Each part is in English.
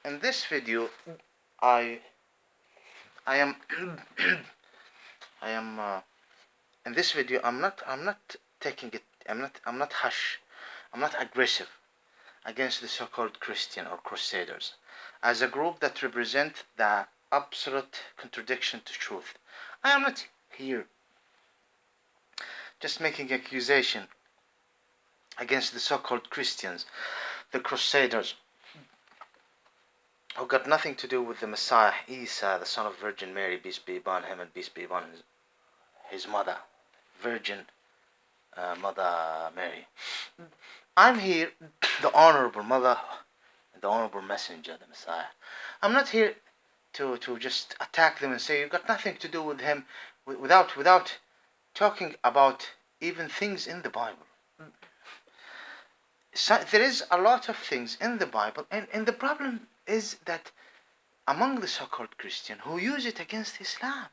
In this video, I I am I am in this video. I'm not taking it. I'm not harsh. I'm not aggressive against the so-called Christian or Crusaders as a group that represent the absolute contradiction to truth. I am not here just making accusation against the so-called Christians, the Crusaders, who got nothing to do with the Messiah, Isa, the son of Virgin Mary, peace be upon him and peace be upon his mother, Virgin Mother Mary. I'm here, the honorable mother, the honorable messenger, the Messiah. I'm not here to just attack them and say you've got nothing to do with him without talking about even things in the Bible. So there is a lot of things in the Bible, and the problem is that among the so-called Christian who use it against Islam.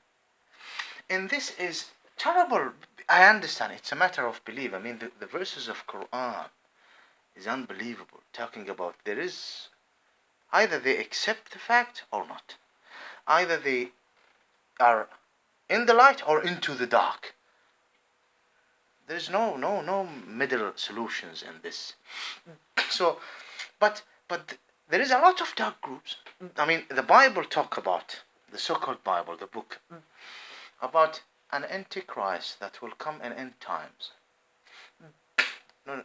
And this is terrible. I understand it's a matter of belief. I mean, the verses of Quran is unbelievable, talking about there is either they accept the fact or not. Either they are in the light or into the dark. There's no middle solutions in this. So, but there is a lot of dark groups. I mean, the Bible talk about, the so-called Bible, the book, about an Antichrist that will come in end times. No.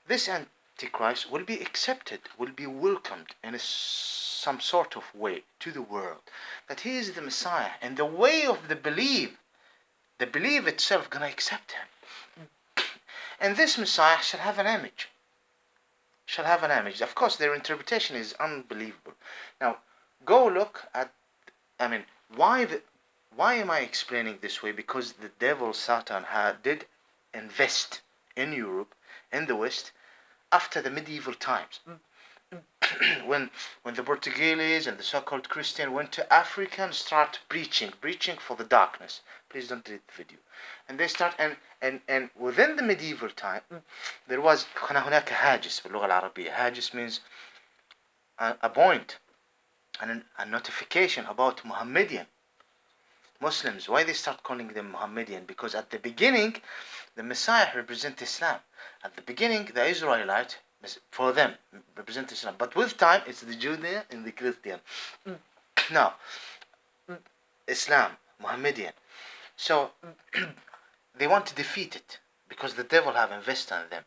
This Antichrist will be accepted, will be welcomed in some sort of way to the world, that he is the Messiah, and the way of the belief itself gonna accept him. And this Messiah shall have an image. Of course, their interpretation is unbelievable. Now, go look at, I mean, why am I explaining this way? Because the devil, Satan, did invest in Europe, in the West, after the medieval times. when the Portuguese and the so-called Christian went to Africa and start preaching for the darkness. Please don't read the video. And they start, and within the medieval time, there was هناك هاجس باللغة العربية. هاجس means a point and a notification about Mohammedan Muslims. Why they start calling them Mohammedan? Because at the beginning, the Messiah represents Islam. At the beginning, the Israelite, for them, represent Islam. But with time, it's the Judean and the Christian. Now, Islam, Mohammedan. So, they want to defeat it because the devil have invested in them.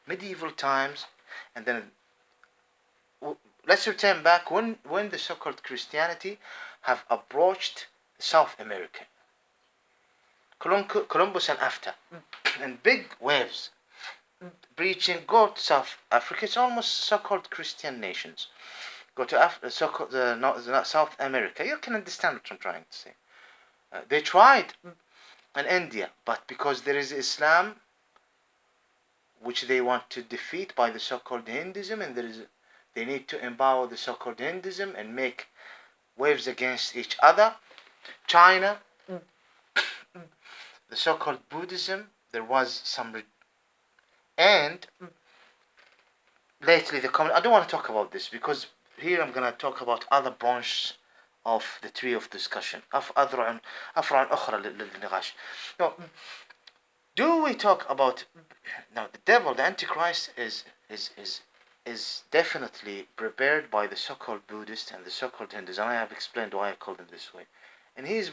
Medieval times, and then let's return back when the so-called Christianity have approached South America. Columbus and after, and big waves. Preaching, go to South Africa. It's almost so-called Christian nations. Go to South America. You can understand what I'm trying to say. They tried in India, but because there is Islam, which they want to defeat by the so-called Hinduism, and they need to empower the so-called Hinduism and make waves against each other. China, the so-called Buddhism, there was some. And lately, I don't want to talk about this because here I'm going to talk about other branches of the tree of discussion. أفرع أخرى للنقاش. Now, do we talk about now the devil, the Antichrist is definitely prepared by the so-called Buddhist and the so-called Hindus, and I have explained why I call them this way. And he is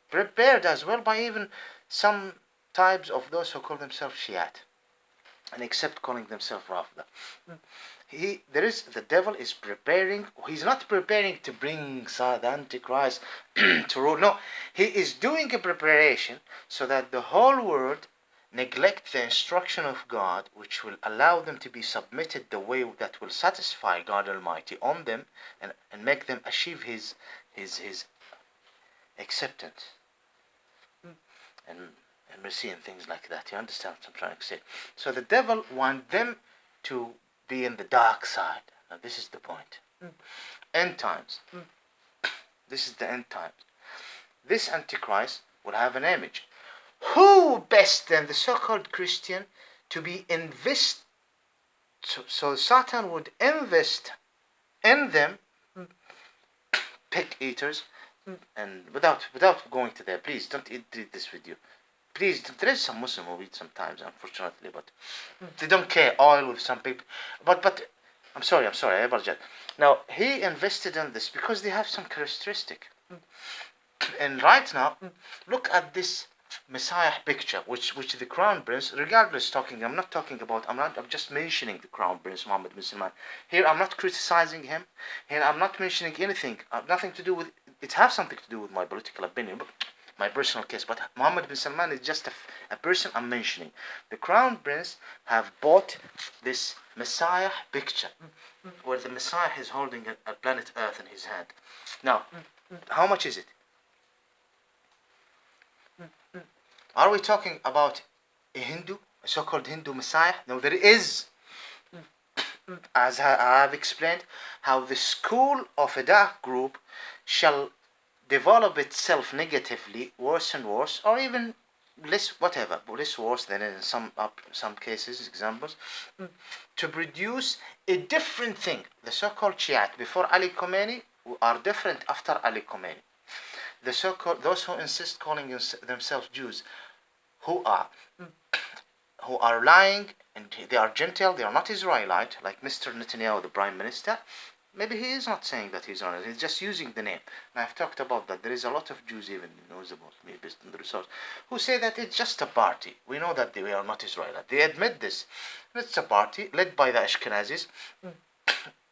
prepared as well by even some types of those who call themselves Shiite and accept calling themselves Rafida. The devil is preparing. He's not preparing to bring the Antichrist to rule. No, he is doing a preparation so that the whole world neglect the instruction of God, which will allow them to be submitted the way that will satisfy God Almighty on them and make them achieve his acceptance and mercy and things like that. You understand what I'm trying to say? So the devil wants them to be in the dark side. Now this is the point. End times. This is the end times. This Antichrist will have an image. Who best than the so-called Christian to be so Satan would invest in them, pig eaters, and without going to there, please don't eat this video. Please, there is some Muslim who eat sometimes, unfortunately, but they don't care. Oil with some people, but I'm sorry, I apologize. Now he invested in this because they have some characteristic, and right now, look at this Messiah picture, which the Crown Prince, regardless talking, I'm just mentioning the Crown Prince Mohammed bin Salman. Here I'm not criticizing him. Here I'm not mentioning anything. Nothing to do with it. Has something to do with my political opinion, but my personal case. But Mohammed bin Salman is just a person I'm mentioning. The Crown Prince have bought this Messiah picture, where the Messiah is holding a planet Earth in his hand. Now, how much is it? Are we talking about a Hindu, a so-called Hindu Messiah? No, there is, as I have explained, how the school of a dark group shall develop itself negatively, worse and worse, or even less worse than in some cases, examples, to produce a different thing. The so-called Shiite before Ali Khomeini are different after Ali Khomeini. The so-called, those who insist calling themselves Jews, who are lying, and they are Gentile, they are not Israelite, like Mr. Netanyahu, the Prime Minister. Maybe he is not saying that he's honest, he's just using the name. And I've talked about that. There is a lot of Jews, even knows about me based on the resource, who say that it's just a party. We know that they are not Israelite. They admit this. It's a party led by the Ashkenazis.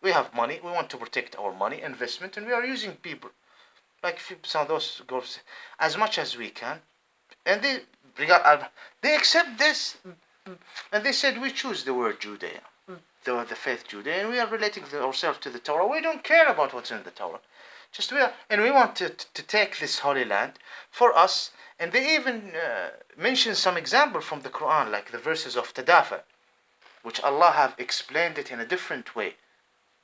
We have money, we want to protect our money, investment, and we are using people, like some of those groups, as much as we can. And they accept this. And they said, we choose the word Judea, the faith Judea, and we are relating ourselves to the Torah. We don't care about what's in the Torah. And we want to take this holy land for us. And they even mention some example from the Quran, like the verses of Tadafa, which Allah have explained it in a different way.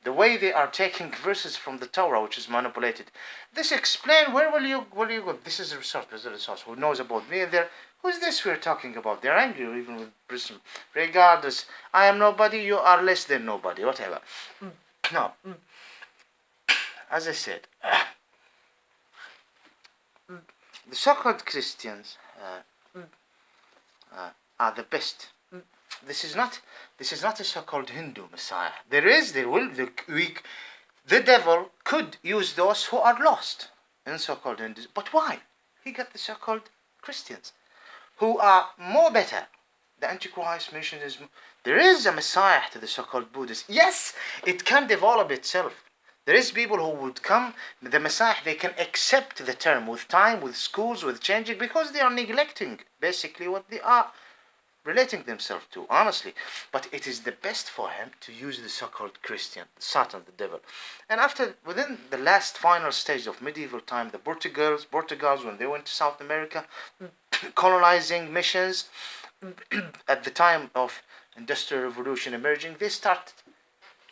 The way they are taking verses from the Torah, which is manipulated. This explain where will you go? This is a resource. Who knows about me? Who's this we're talking about? They're angry even with Britain. Regardless, I am nobody, you are less than nobody, whatever. Now, as I said, the so-called Christians are the best. This is not a so-called Hindu Messiah. The devil could use those who are lost in so-called Hindus. But why? He got the so-called Christians, who are more better. The Antichrist mission is. There is a Messiah to the so-called Buddhists. Yes, it can develop itself. There is people who would come, the Messiah, they can accept the term with time, with schools, with changing, because they are neglecting basically what they are relating themselves to, honestly. But it is the best for him to use the so-called Christian, Satan, the devil. And within the last final stage of medieval time, the Portugals, when they went to South America, colonizing missions, at the time of Industrial Revolution emerging, they started,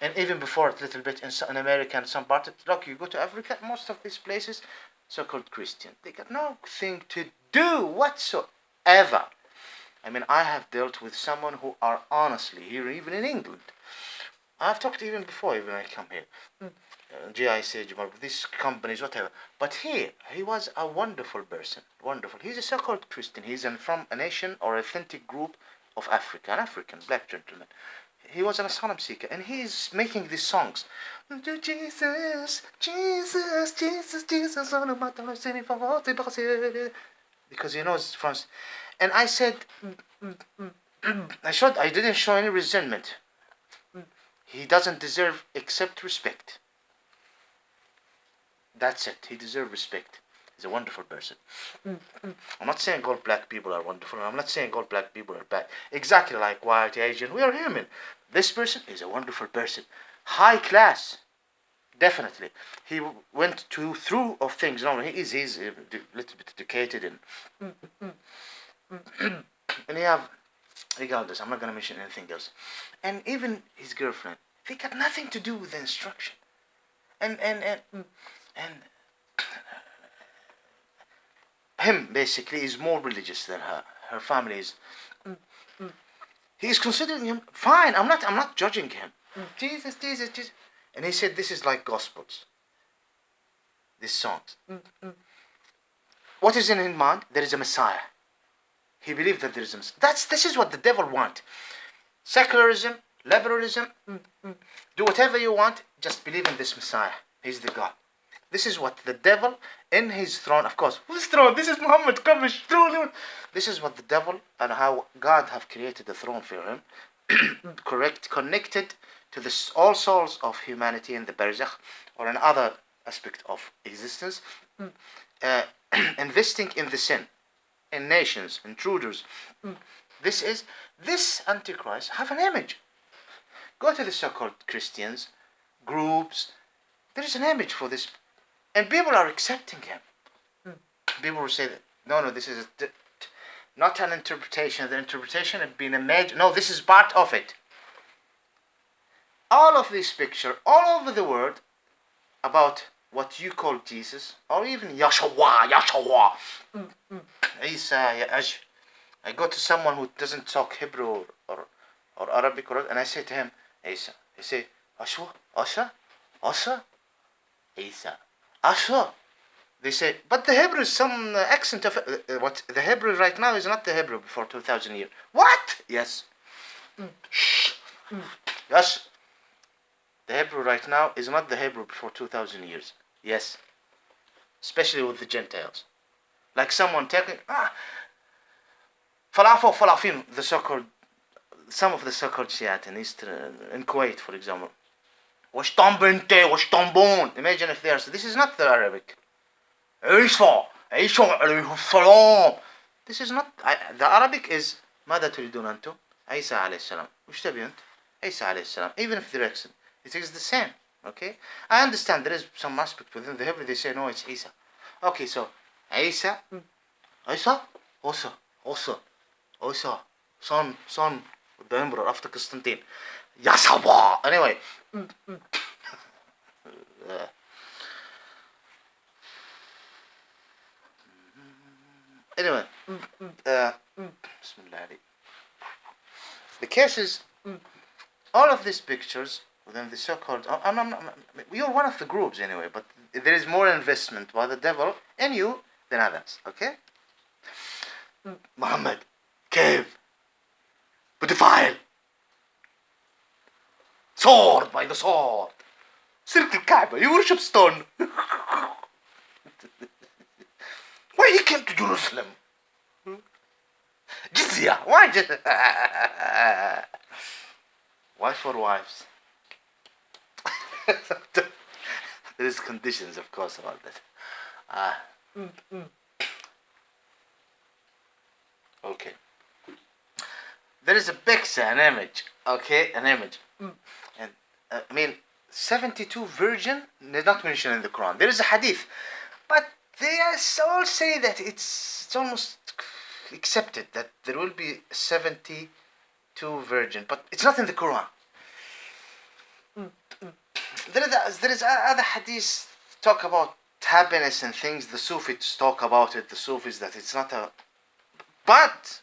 and even before it a little bit in America and some parts, look, you go to Africa, most of these places, so-called Christian, they got nothing to do whatsoever. I mean, I have dealt with someone who are honestly here, even in England. I've talked even before, even when I come here. GIC, these companies, whatever. But here, he was a wonderful person. Wonderful. He's a so-called Christian. He's from a nation or authentic group of Africa, an African black gentleman. He was an asylum seeker, and he's making these songs. Jesus, Jesus, Jesus, Jesus, because he knows France. And I said, I didn't show any resentment. He doesn't deserve except respect. That's it. He deserves respect. He's a wonderful person. I'm not saying all black people are wonderful. I'm not saying all black people are bad. Exactly like white, Asian. We are human. This person is a wonderful person. High class. Definitely. He went through of things. No, he's a little bit educated and and he have, regardless, I'm not going to mention anything else. And even his girlfriend, they got nothing to do with the instruction. And him basically is more religious than her. Her family is. He is considering him fine. I'm not judging him. Jesus, Jesus, Jesus. And he said this is like gospels, these songs. What is in his mind? There is a Messiah. He believed that there is a Messiah. This is what the devil wants. Secularism, liberalism, do whatever you want, just believe in this Messiah. He's the God. This is what the devil in his throne, of course, whose throne? This is Muhammad's throne. This is what the devil and how God have created the throne for him. Connected to all souls of humanity in the barzakh or another aspect of existence, investing in the sin, in nations, intruders. This Antichrist have an image. Go to the so-called Christians, groups, there is an image for this, and people are accepting him. People will say that, no, this is not an interpretation. The interpretation had been imagined. No, this is part of it. All of these pictures, all over the world, about what you call Jesus, or even Yahshua, Isa, I go to someone who doesn't talk Hebrew or Arabic, and I say to him, Isa. He say, Ashwa, Asha, Isa, Ashwa. They say, but the Hebrew is some accent of what the Hebrew right now is not the Hebrew before 2,000 years. What? Yes. Shh. Yes. The Hebrew right now is not the Hebrew before 2,000 years. Yes. Especially with the Gentiles. Like someone taking falafel, the so-called, some of the so-called Shiite in Eastern, in Kuwait, for example. Wash tambente, wash tambon. Imagine if they are. So this is not the Arabic. Isa alayhi salam. This is not. The Arabic is ماذا تريدون أنتم؟ عيسى عليه السلام. وش تبي أنت؟ عيسى عليه السلام. Even if the accent, it is the same. Okay. I understand there is some aspect within the Hebrew. They say no, it's Isa. Okay, so Isa, Isa, son of the emperor after Constantine. Yasaba. Anyway. Anyway, Bismillah. The case is, all of these pictures within the so-called, you're one of the groups anyway, but there is more investment by the devil in you than others, okay? Muhammad, cave, pedophile, sword by the sword, circle Kaaba, you worship stone. Why he came to Jerusalem? Jizya. Why Jizya? Wife for wives. There is conditions, of course, about that. Okay. There is a picture, an image. Okay, an image. And 72 virgin, they're not mentioned in the Quran. There is a hadith, but they all say that it's almost accepted that there will be 72 virgin, but it's not in the Quran. There is other hadiths talk about happiness and things. The Sufis talk about it. The Sufis that it's not a, but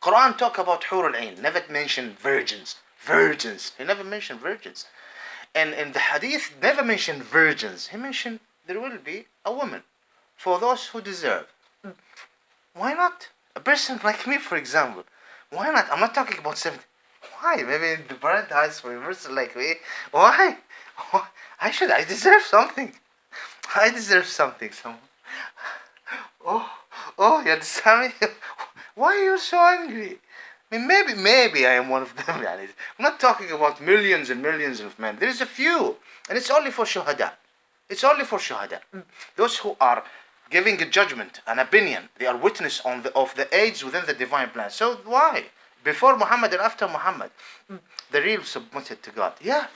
Quran talk about Hur al-Ain. Never mention virgins. He never mentioned virgins, and in the hadith never mentioned virgins. He mentioned there will be a woman for those who deserve. Why not? A person like me, for example. Why not? I'm not talking about 70. Why? Maybe in the paradise for a person like me. Why? I deserve something. I deserve something. Oh, you understand me? Why are you so angry? Maybe I am one of them. I'm not talking about millions and millions of men. There is a few. And it's only for shuhada. Those who are giving a judgment, an opinion, they are witness of the age within the divine plan. So why? Before Muhammad and after Muhammad, the real submitted to God. Yeah.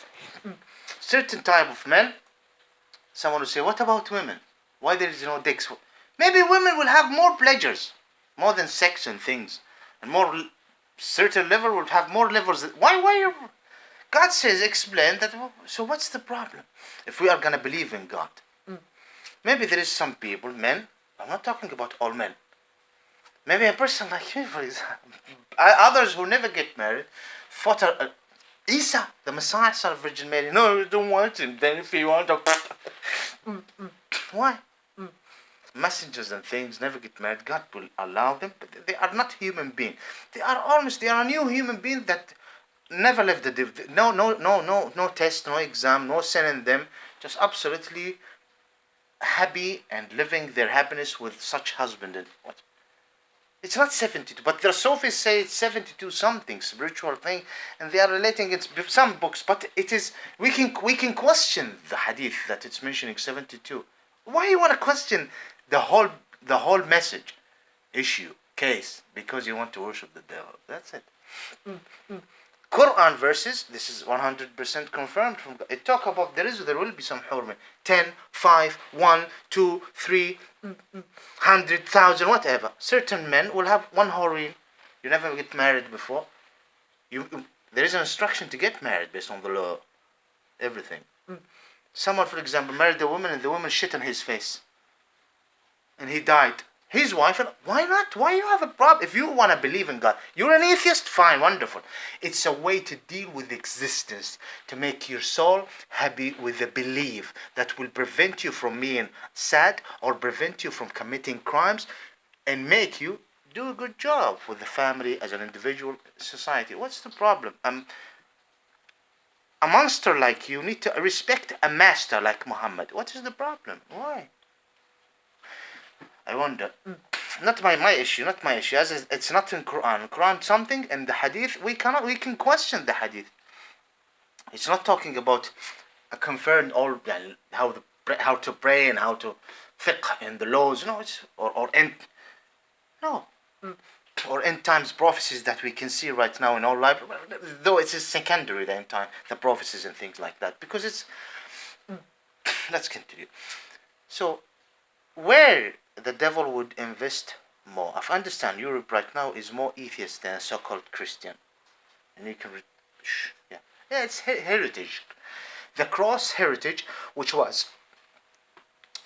Certain type of men, someone will say, what about women? Why there is no dicks? Maybe women will have more pleasures, more than sex and things. And more, certain level will have more levels. Why? God says, explain that. So what's the problem? If we are going to believe in God. Maybe there is some people, men, I'm not talking about all men. Maybe a person like me, for example. Others who never get married, Isa, the Messiah, son of Virgin Mary. No, you don't want him. Then if you want to... Why? Messengers and things never get married. God will allow them, but they are not human beings. They are honest. They are a new human being that never left no test, no exam, no sin in them. Just absolutely happy and living their happiness with such husband. And what? It's not 72, but the Sufis say it's 72 something spiritual thing, and they are relating it to some books. But it is we can question the hadith that it's mentioning 72. Why you want to question the whole message, issue, case, because you want to worship the devil? That's it. Quran verses, this is 100% confirmed from God. It talk about there will be some hurma. 10, 5, 1, 2, 3, 100,000, whatever. Certain men will have one hurma. You never get married before. There is an instruction to get married based on the law. Everything. Someone, for example, married a woman and the woman shit on his face. And he died. His wife, why not? Why you have a problem? If you want to believe in God, you're an atheist, fine, wonderful. It's a way to deal with existence, to make your soul happy with a belief that will prevent you from being sad or prevent you from committing crimes and make you do a good job with the family as an individual, society. What's the problem? A monster like you need to respect a master like Muhammad. What is the problem? Why? I wonder. Not my issue. As it's not in Quran. Quran something, and the hadith we can question the hadith. It's not talking about a confirmed all how to pray and how to fiqh in the laws. No, it's or end times prophecies that we can see right now in our life. Though it's secondary the end time, the prophecies and things like that, because it's. Let's continue. So, where the devil would invest more. I understand Europe right now is more atheist than a so-called Christian. And you can... it's heritage. The cross heritage, which was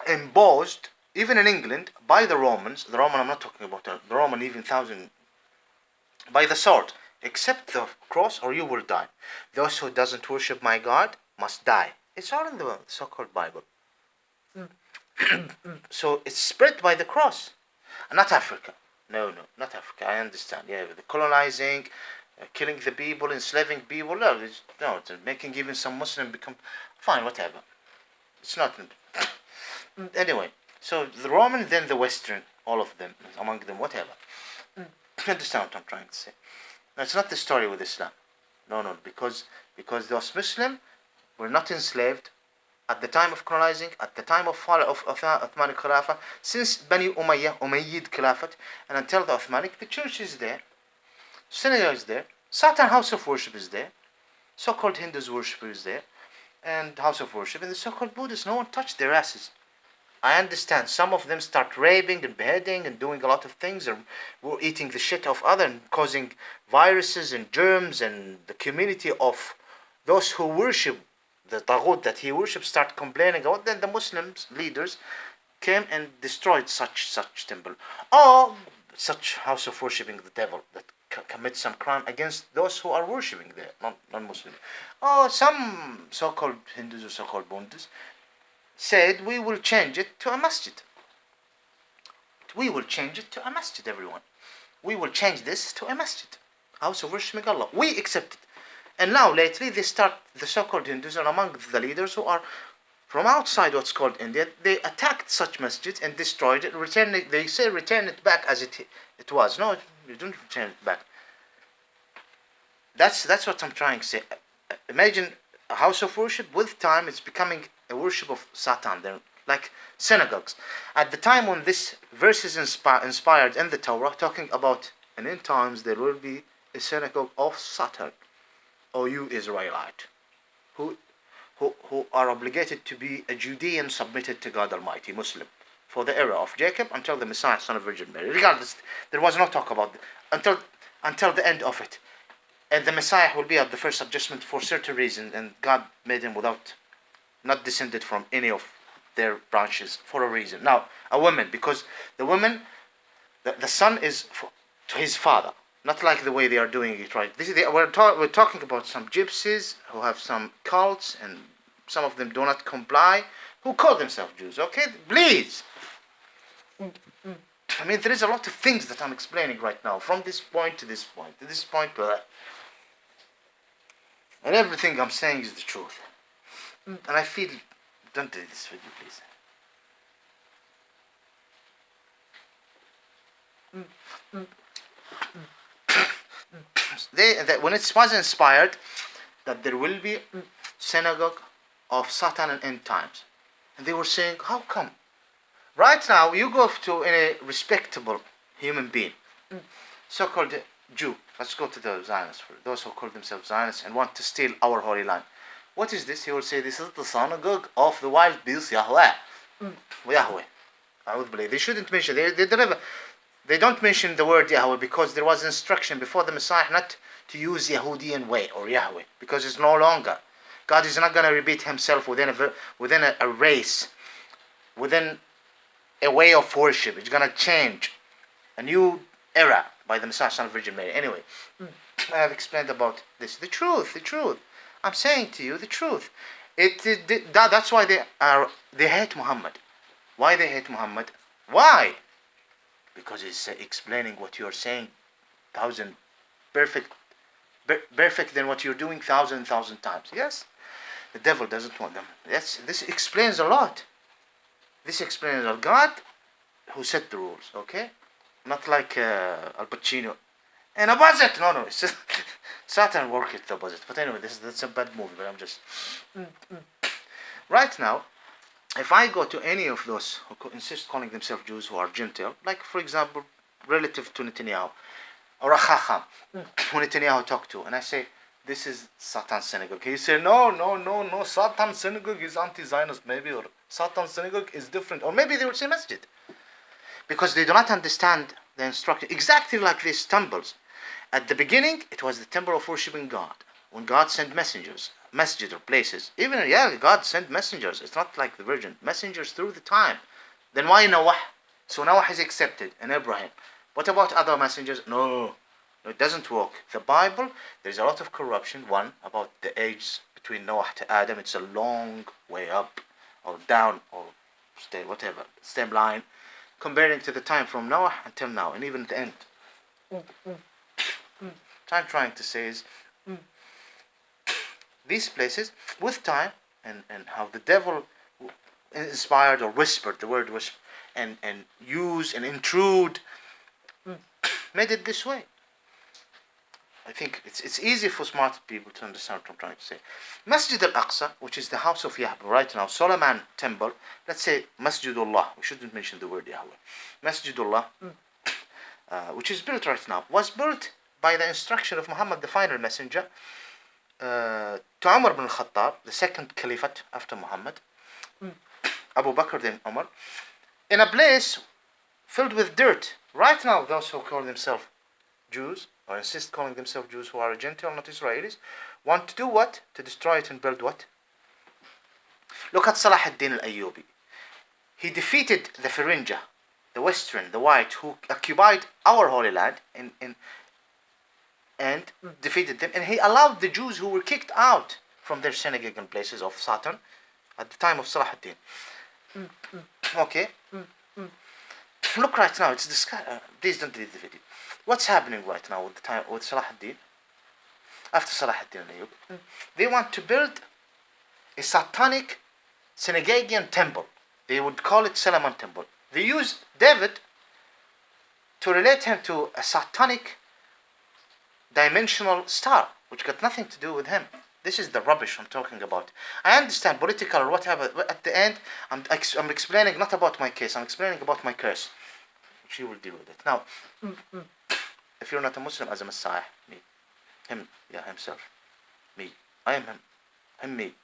embossed, even in England, by the Romans. The Roman, I'm not talking about the Roman even 1,000... By the sword. Accept the cross or you will die. Those who doesn't worship my God must die. It's all in the so-called Bible. So it's spread by the cross, not Africa. No, not Africa. I understand. Yeah, the colonizing, killing the people, enslaving people. No, it's making even some Muslim become fine. Whatever. It's not. Anyway, so the Roman, then the Western, all of them, among them, whatever. You understand what I'm trying to say? Now, it's not the story with Islam. No, because those Muslims were not enslaved. At the time of colonizing, at the time of fall of Uthmanic Khilafah, since Bani Umayyad Khilafat, and until the Uthmanic, the church is there, synagogue is there, Satan house of worship is there, so-called Hindus worship is there, and house of worship, and the so-called Buddhists, no one touched their asses. I understand some of them start raping and beheading and doing a lot of things, and were eating the shit of other and causing viruses and germs, and the community of those who worship the Taghut that he worships start complaining about. Then the Muslims leaders came and destroyed such temple, or such house of worshipping the devil that commits some crime against those who are worshipping there, non-Muslim. Or some so-called Hindus or so-called Buddhists said, we will change it to a masjid. We will change it to a masjid, everyone. We will change this to a masjid, house of worshipping Allah. We accept it. And now lately they start, the so-called Hindus are among the leaders who are from outside what's called India. They attacked such masjids and destroyed it. They say return it back as it was. No, you don't return it back. That's what I'm trying to say. Imagine a house of worship. With time it's becoming a worship of Satan. They're like synagogues. At the time when this verse is inspired in the Torah, talking about, and in times there will be a synagogue of Satan. O you Israelite, who are obligated to be a Judean submitted to God Almighty, Muslim, for the era of Jacob until the Messiah, son of Virgin Mary. Regardless, there was no talk about it until the end of it. And the Messiah will be at the first adjustment for certain reason, and God made him not descended from any of their branches for a reason. Now, a woman, because the woman, the son is to his father. Not like the way they are doing it right. We're talking about some gypsies who have some cults, and some of them do not comply, who call themselves Jews. Okay, please. I mean, there is a lot of things that I'm explaining right now, from this point to this point, to this point, and everything I'm saying is the truth. And I feel, don't do this video, please. When it was inspired that there will be synagogue of Satan in end times, and they were saying, how come? Right now, you go to a respectable human being, so-called Jew. Let's go to the Zionists, those who call themselves Zionists and want to steal our holy land. What is this? He will say, this is the synagogue of the wild beast Yahweh. Yahweh. I would believe. They shouldn't mention, they don't mention the word Yahweh because there was instruction before the Messiah not to use Yahudian way or Yahweh, because it's no longer. God is not going to repeat himself within a race, within a way of worship. It's going to change. A new era by the Messiah, Son of Virgin Mary. Anyway, I have explained about this. The truth. I'm saying to you the truth. That's why they hate Muhammad. Why they hate Muhammad? Why? Because he's explaining what you're saying perfect than what you're doing thousand times. Yes, the devil doesn't want them. Yes, this explains a lot. This explains a lot. God, who set the rules, okay? Not like Al Pacino. And a budget. No. It's just Satan worked with the budget. But anyway, that's a bad movie. But I'm just right now. If I go to any of those who insist calling themselves Jews who are Gentile, like for example, relative to Netanyahu, or a Chacham, who Netanyahu talked to, and I say, this is Satan's synagogue. He said, no, Satan's synagogue is anti-Zionist maybe, or Satan's synagogue is different, or maybe they will say masjid. Because they do not understand the instruction. Exactly like these temples. At the beginning, it was the temple of worshiping God. When God sent messengers, masjid or places, God sent messengers. It's not like the Virgin. Messengers through the time. Then why Noah? So Noah is accepted, and Abraham. What about other messengers? No, it doesn't work. The Bible, there's a lot of corruption. One, about the age between Noah to Adam. It's a long way up, or down, or stem line, comparing to the time from Noah until now, and even the end. What I'm trying to say is, these places, with time, and how the devil inspired or whispered, the word whisper, and use and intrude, made it this way. I think it's easy for smart people to understand what I'm trying to say. Masjid al-Aqsa, which is the house of Yahweh right now, Solomon temple, let's say Masjidullah, we shouldn't mention the word Yahweh. Masjidullah, which is built right now, was built by the instruction of Muhammad, the final messenger, to Umar ibn Khattab, the second caliphate after Muhammad, Abu Bakr then Umar, in a place filled with dirt. Right now, those who call themselves Jews, or insist calling themselves Jews who are Gentile, not Israelis, want to do what? To destroy it and build what? Look at Salah ad-Din al-Ayyubi. He defeated the Feringa, the Western, the white, who occupied our Holy Land, and defeated them, and he allowed the Jews who were kicked out from their synagogue and places of Satan at the time of Salah ad-Din. Okay? Look right now, it's disgusting. Please don't delete the video. What's happening right now with Salah ad-Din? After Salah ad-Din al-Ayyubi, they want to build a satanic synagoguean temple. They would call it Solomon temple. They use David to relate him to a satanic dimensional star, which got nothing to do with him. This is the rubbish I'm talking about. I understand political or whatever, but at the end, I'm explaining not about my case, I'm explaining about my curse. She will deal with it. Now, if you're not a Muslim as a Messiah, me, him, himself, me, I am him, me,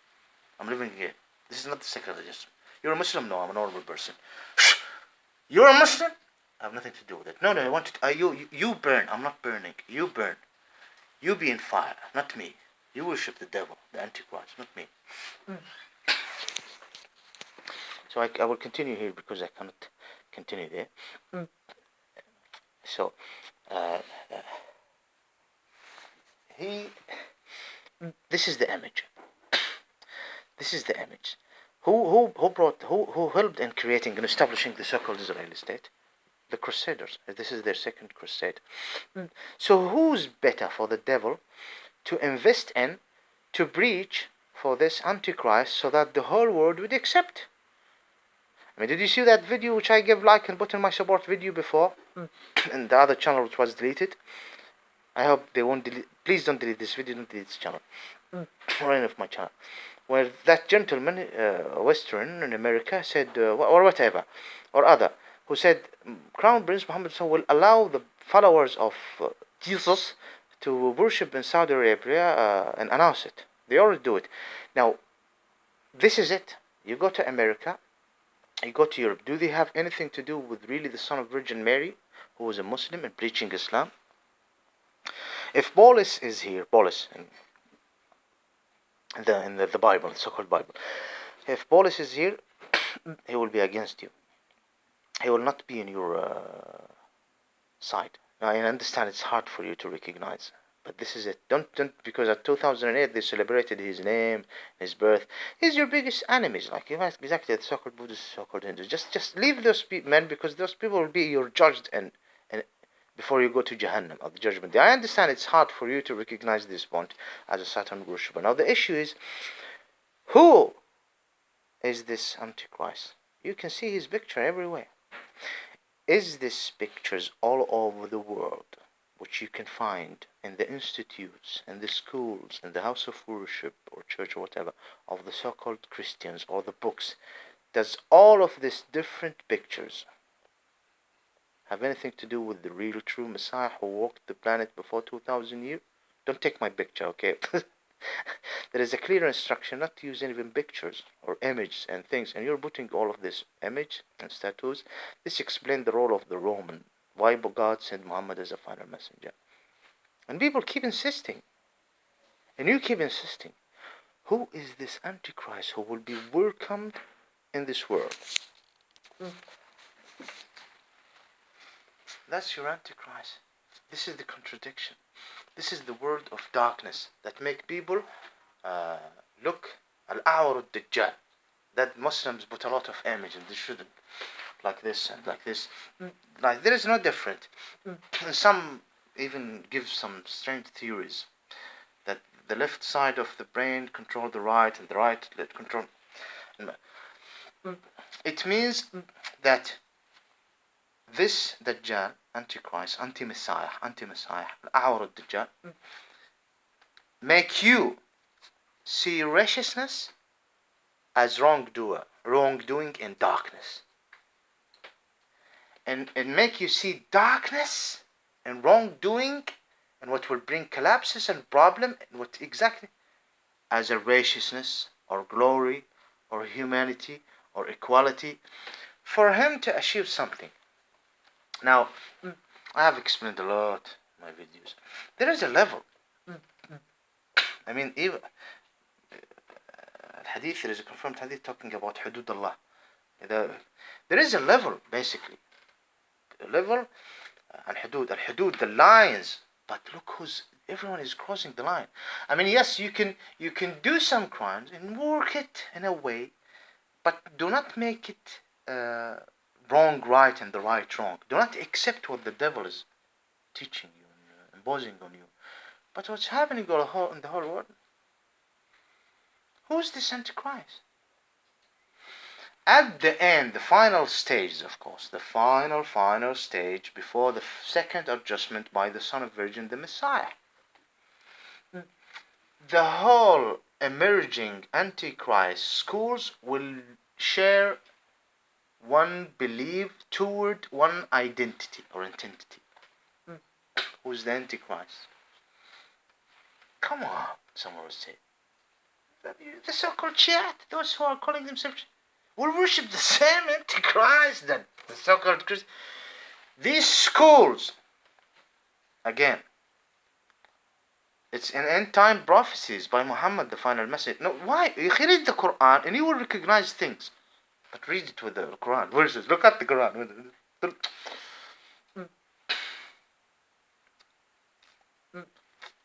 I'm living here. This is not the secular religion. You're a Muslim? No, I'm a normal person. You're a Muslim? I have nothing to do with it. No, I want to. You burn. I'm not burning. You burn. You be in fire, not me. You worship the devil, the Antichrist, not me. So I will continue here because I cannot continue there. So This is the image. This is the image. Who helped in creating and establishing the so-called Israeli state? The Crusaders. This is their second crusade. So who's better for the devil to invest in, to preach for this Antichrist, so that the whole world would accept? I mean, did you see that video which I gave like and put in my support video before, and the other channel which was deleted? I hope they won't delete. Please don't delete this video. Don't delete this channel or any of my channel. Where that gentleman, Western in America, said, or whatever, or other, who said Crown Prince Mohammed will allow the followers of Jesus to worship in Saudi Arabia and announce it. They already do it. Now, this is it. You go to America, you go to Europe. Do they have anything to do with really the son of Virgin Mary, who was a Muslim and preaching Islam? If Paulus is here, Paulus in the Bible, the so-called Bible, if Paulus is here, he will be against you. He will not be in your side. Now, I understand it's hard for you to recognize, but this is it. Don't because at 2008 they celebrated his name, his birth. He's your biggest enemies, like exactly the so-called Buddhists, so-called Hindus. Just leave those men, because those people will be your judged and before you go to Jahannam, at the judgment day. I understand it's hard for you to recognize this point as a Satan worshipper. Now the issue is, who is this Antichrist? You can see his picture everywhere. Is this pictures all over the world, which you can find in the institutes, in the schools, in the house of worship or church or whatever, of the so-called Christians or the books? Does all of these different pictures have anything to do with the real true Messiah who walked the planet before 2000 years? Don't take my picture, okay? There is a clear instruction not to use even pictures or images and things, and you're putting all of this image and statues. This explains the role of the Roman. Why God sent Muhammad as a final messenger. And people keep insisting, and you keep insisting, who is this Antichrist who will be welcomed in this world? That's your Antichrist. This is the contradiction. This is the word of darkness that make people look al-Awar al-Dajjal. That Muslims put a lot of image and they shouldn't. Like this and like this. Like there is no different. Some even give some strange theories that the left side of the brain control the right and the right let control. It means that this Dajjal, Antichrist, anti-Messiah, Al-Awar al-Dajjal, make you see righteousness as wrongdoing in darkness. And make you see darkness and wrongdoing and what will bring collapses and problem and what exactly as a righteousness or glory or humanity or equality for him to achieve something. Now, I have explained a lot in my videos. There is a level. I mean, even hadith, there is a confirmed hadith talking about hudud Allah. There is a level, basically. A level, al-hudud, the lines. But look everyone is crossing the line. I mean, yes, you can do some crimes and work it in a way, but do not make it wrong right and the right wrong. Do not accept what the devil is teaching you and imposing on you. But what's happening in the whole world? Who's this Antichrist? At the end, the final stage, of course, the final stage before the second adjustment by the Son of Virgin, the Messiah. The whole emerging Antichrist schools will share one belief toward one identity or entity. Who's the Antichrist? Come on, someone will say. The so-called Shiite, those who are calling themselves, will worship the same Antichrist that the so-called Christians. These schools, again, it's an end-time prophecies by Muhammad, the final message. No, why? You read the Quran and you will recognize things. But read it with the Quran verses. Look at the Quran.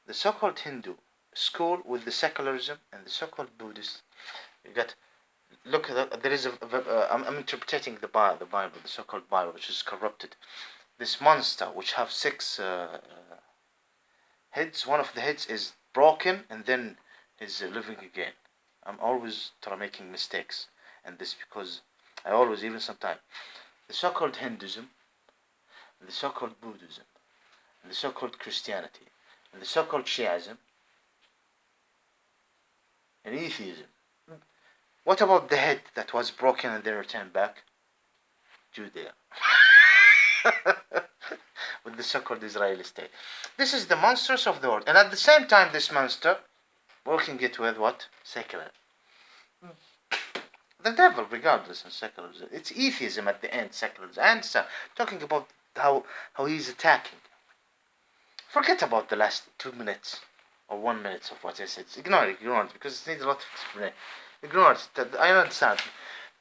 the so-called Hindu school with the secularism and the so-called Buddhist. You got look at there is I'm interpreting the Bible, the so-called Bible, which is corrupted. This monster, which have six heads. One of the heads is broken and then is living again. I'm always making mistakes, and this because I always even sometimes the so-called Hinduism, and the so-called Buddhism, and the so-called Christianity, and the so-called Shiism, and atheism. What about the head that was broken and then returned back? Judea. With the so-called Israeli state. This is the monsters of the world. And at the same time, this monster, working it with what? Secular. The devil, regardless of secularism. It's atheism at the end, secularism. I understand. Talking about how he's attacking. Forget about the last 2 minutes or 1 minute of what I said. Ignore it, because it needs a lot of explanation. Ignore it. I understand.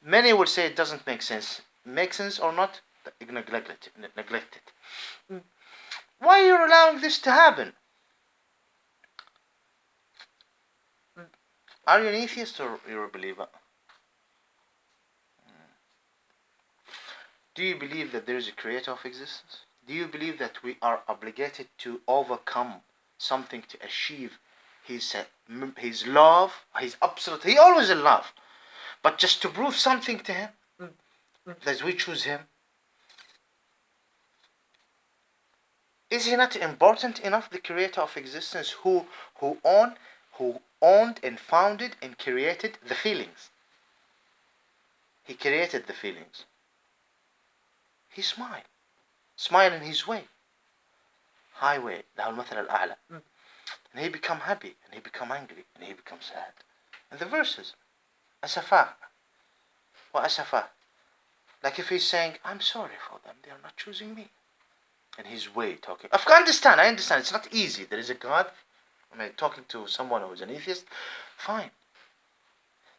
Many will say it doesn't make sense. Make sense or not? Neglect it. Why are you allowing this to happen? Are you an atheist or you're a believer? Do you believe that there is a creator of existence? Do you believe that we are obligated to overcome something to achieve his love, his absolute, he always in love, but just to prove something to him, that we choose him? Is he not important enough, the creator of existence, who owned and founded and created the feelings? He created the feelings. He smile in his way, highway, له المثل الأعلى, and he become happy, and he become angry, and he become sad. And the verses, أسفاه وأسفاه, like if he's saying, I'm sorry for them, they are not choosing me. And his way talking. I understand, it's not easy. There is a God. Talking to someone who is an atheist, fine.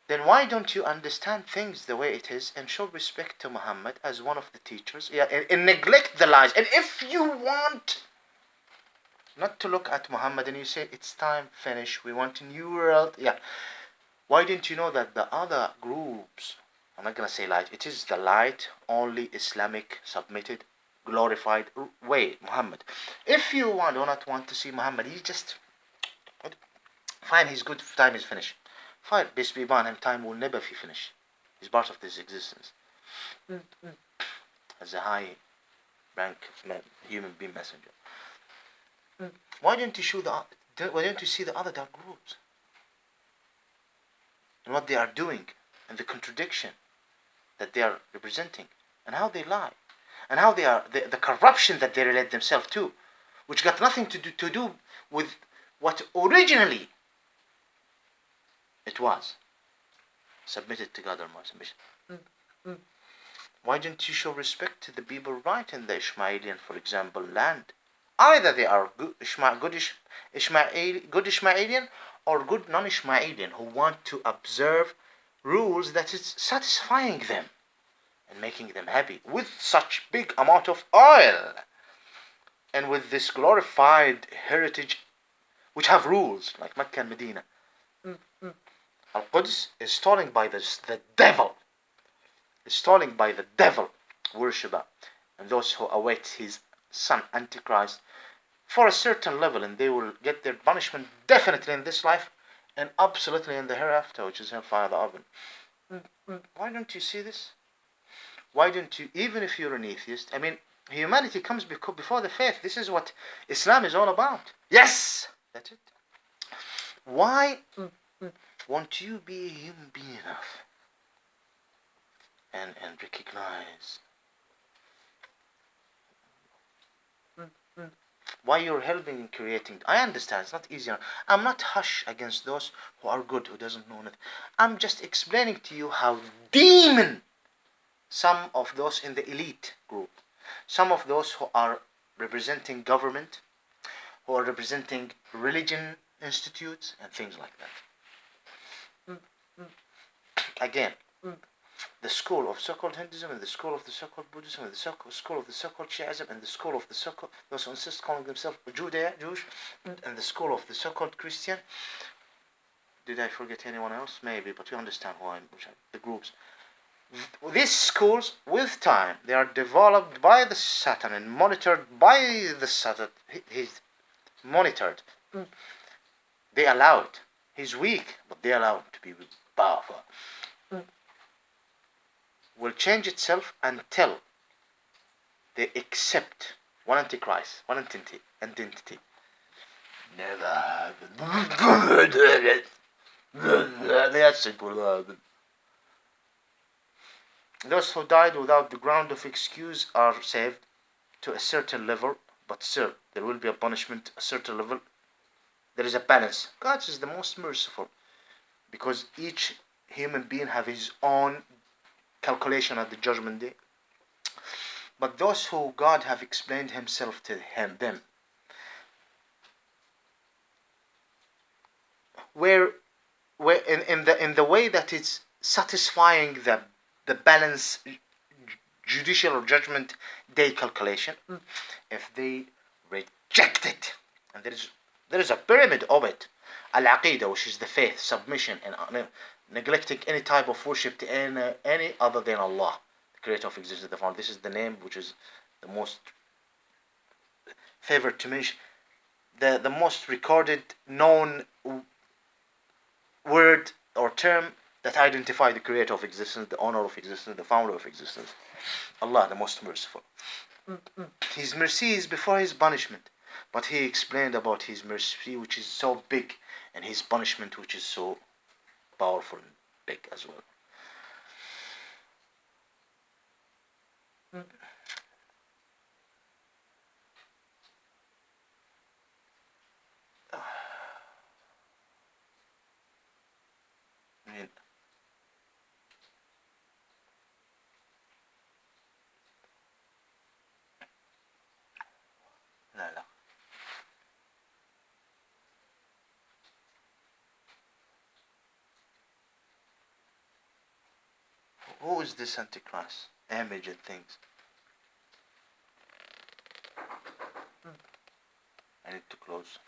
Then why don't you understand things the way it is and show respect to Muhammad as one of the teachers, and neglect the lies? And if you want not to look at Muhammad and you say, it's time, finish, we want a new world, why didn't you know that the other groups, I'm not going to say light, it is the light, only Islamic, submitted, glorified way, Muhammad. If you do not want to see Muhammad, he just, fine, he's good, time is finished. Fine, peace be upon him, time will never be finished. He's part of this existence. As a high rank human being messenger. Why don't you see the other dark groups? And what they are doing, and the contradiction that they are representing, and how they lie, and how they are the corruption that they relate themselves to, which got nothing to do with what originally it was submitted to God or my submission. Why don't you show respect to the people right in the Ishmaelian, for example, land? Either they are good Ishmaelian or good non-Ishmaelian who want to observe rules that is satisfying them and making them happy with such big amount of oil and with this glorified heritage which have rules like Mecca and Medina. Al-Quds is stolen by the devil. Is stolen by the devil worshipper and those who await his son Antichrist for a certain level, and they will get their punishment definitely in this life and absolutely in the hereafter, which is hellfire, the oven. Why don't you see this? Why don't you, even if you're an atheist, humanity comes before the faith. This is what Islam is all about. Yes, that's it. Why won't you be a human being enough and recognize why you're helping in creating? I understand it's not easy. I'm not hush against those who are good, who doesn't know it. I'm just explaining to you how demon some of those in the elite group, some of those who are representing government, who are representing religion institutes and things like that. Again, the school of so-called Hinduism, and the school of the so-called Buddhism, and the school of the so-called Shiism, and the school of the so-called those who insist calling themselves Jewish, and the school of the so-called Christian. Did I forget anyone else? Maybe, but you understand why the groups. These schools, with time, they are developed by the Satan and monitored by the Satan. He's monitored. They allow it. He's weak, but they allow him to be powerful. Will change itself until they accept one Antichrist, one identity. Never happened. Yes, it will happen. Those who died without the ground of excuse are saved to a certain level, but still, there will be a punishment, a certain level. There is a balance. God is the most merciful, because each human being have his own calculation at the judgment day. But those who God have explained himself to them, where in the way that it's satisfying the balance judicial or judgment day calculation, if they reject it, and there is a pyramid of it, al-aqidah, which is the faith, submission, and neglecting any type of worship to any other than Allah, the creator of existence, the founder. This is the name which is the most favored to mention, the most recorded known word or term that identify the creator of existence, the owner of existence, the founder of existence. Allah, the most merciful. His mercy is before his punishment, but he explained about his mercy, which is so big, and his punishment, which is so powerful and big as well. لا لا. Who is this Antichrist? Image and things. I need to close.